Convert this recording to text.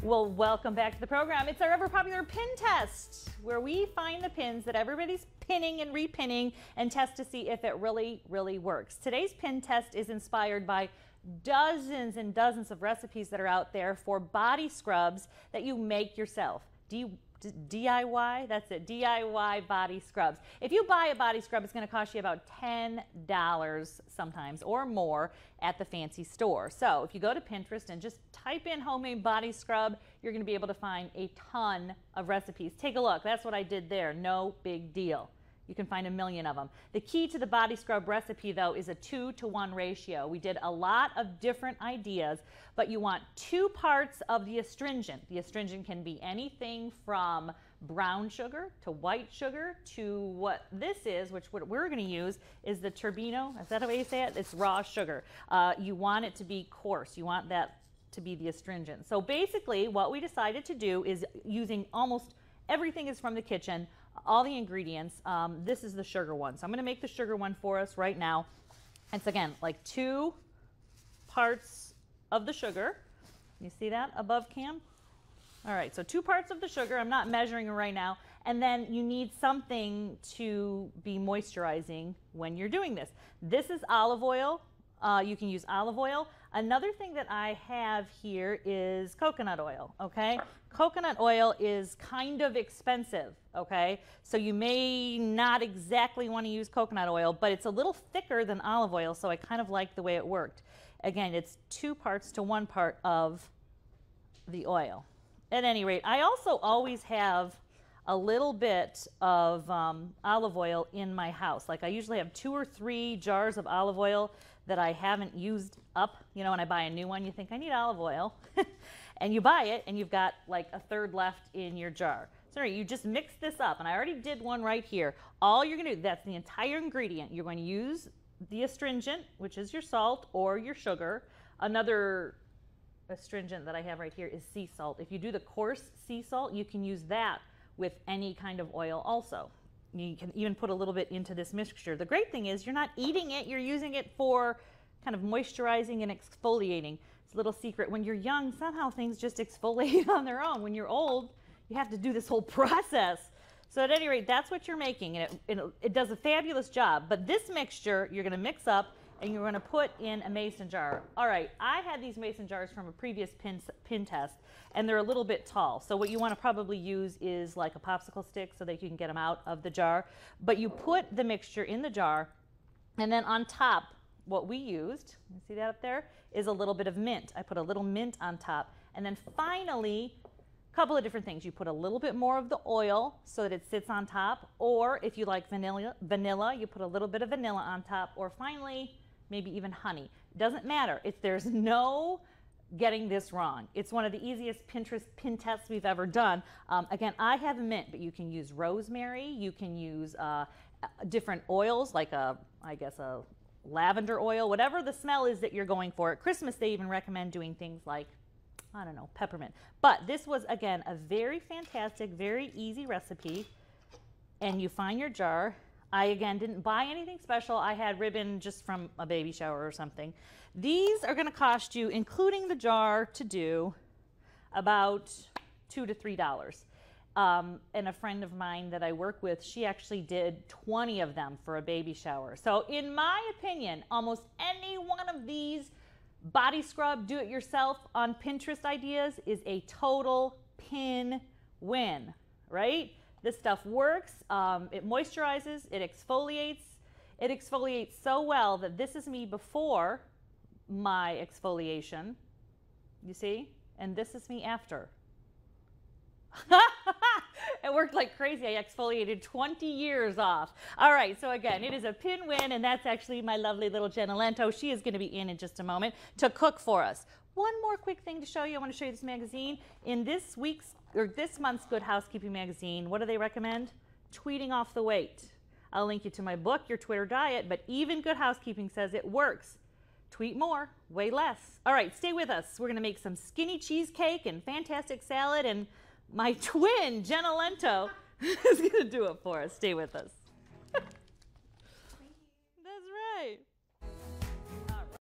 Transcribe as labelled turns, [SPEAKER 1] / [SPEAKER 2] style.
[SPEAKER 1] Well, welcome back to the program. It's our ever popular pin test, where we find the pins that everybody's pinning and repinning and test to see if it really works. Today's pin test is inspired by dozens and dozens of recipes that are out there for body scrubs that you make yourself. DIY, that's it, DIY body scrubs. If you buy a body scrub, it's going to cost you about $10 sometimes or more at the fancy store. So if you go to Pinterest and just type in homemade body scrub, you're going to be able to find a ton of recipes. Take a look. That's what I did there. No big deal. You can find a million of them. The key to the body scrub recipe, though, is a 2-to-1 ratio. We did a lot of different ideas, but you want 2 parts of the astringent. The astringent can be anything from brown sugar to white sugar to what this is, which what we're going to use is the turbino. Is that the way you say it? It's raw sugar. You want it to be coarse. You want that to be the astringent. So basically, what we decided to do is using almost everything is from the kitchen. All the ingredients. This is the sugar one. So I'm going to make the sugar one for us right now. It's again like 2 parts of the sugar. You see that above cam? All right, so 2 parts of the sugar. I'm not measuring it right now. And then you need something to be moisturizing when you're doing this. This is olive oil. You can use olive oil. Another thing that I have here is coconut oil, okay? Coconut oil is kind of expensive, okay? So you may not exactly want to use coconut oil, but it's a little thicker than olive oil, so I kind of like the way it worked. Again, it's 2 parts to 1 part of the oil. At any rate, I also always have a little bit of olive oil in my house. Like I usually have 2 or 3 jars of olive oil that I haven't used up. You know, when I buy a new one, you think I need olive oil. And you buy it and you've got like a third left in your jar. So you just mix this up, and I already did one right here. All you're gonna do, that's the entire ingredient. You're going to use the astringent, which is your salt or your sugar. Another astringent that I have right here is sea salt. If you do the coarse sea salt, you can use that with any kind of oil also. You can even put a little bit into this mixture. The great thing is you're not eating it, you're using it for kind of moisturizing and exfoliating. It's a little secret. When you're young, somehow things just exfoliate on their own. When you're old, you have to do this whole process. So at any rate, that's what you're making, and it does a fabulous job. But this mixture, you're gonna mix up and you're gonna put in a mason jar. All right, I had these mason jars from a previous pin test, and they're a little bit tall. So what you wanna probably use is like a popsicle stick so that you can get them out of the jar. But you put the mixture in the jar, and then on top, what we used, you see that up there, is a little bit of mint. I put a little mint on top. And then finally, a couple of different things. You put a little bit more of the oil so that it sits on top, or if you like vanilla, you put a little bit of vanilla on top, or finally, maybe even honey. It doesn't matter. There's no getting this wrong. It's one of the easiest Pinterest pin tests we've ever done. Again, I have mint, but you can use rosemary. You can use different oils, like I guess a lavender oil, whatever the smell is that you're going for. At Christmas, they even recommend doing things like, I don't know, peppermint. But this was, again, a very fantastic, very easy recipe. And you find your jar. I, again, didn't buy anything special. I had ribbon just from a baby shower or something. These are going to cost you, including the jar to do, about $2 to $3. And a friend of mine that I work with, she actually did 20 of them for a baby shower. So in my opinion, almost any one of these body scrub do-it-yourself on Pinterest ideas is a total pin win, right? This stuff works, it moisturizes, it exfoliates. It exfoliates so well that this is me before my exfoliation, you see? And this is me after. It worked like crazy. I exfoliated 20 years off. All right, so again, it is a pin win, and that's actually my lovely little Jenna Lento. She is going to be in just a moment to cook for us. One more quick thing to show you. I want to show you this magazine. In this month's Good Housekeeping magazine, what do they recommend? Tweeting off the weight. I'll link you to my book, Your Twitter Diet, but even Good Housekeeping says it works. Tweet more, weigh less. All right, stay with us. We're going to make some skinny cheesecake and fantastic salad, and my twin, Jenna Lento, is going to do it for us. Stay with us.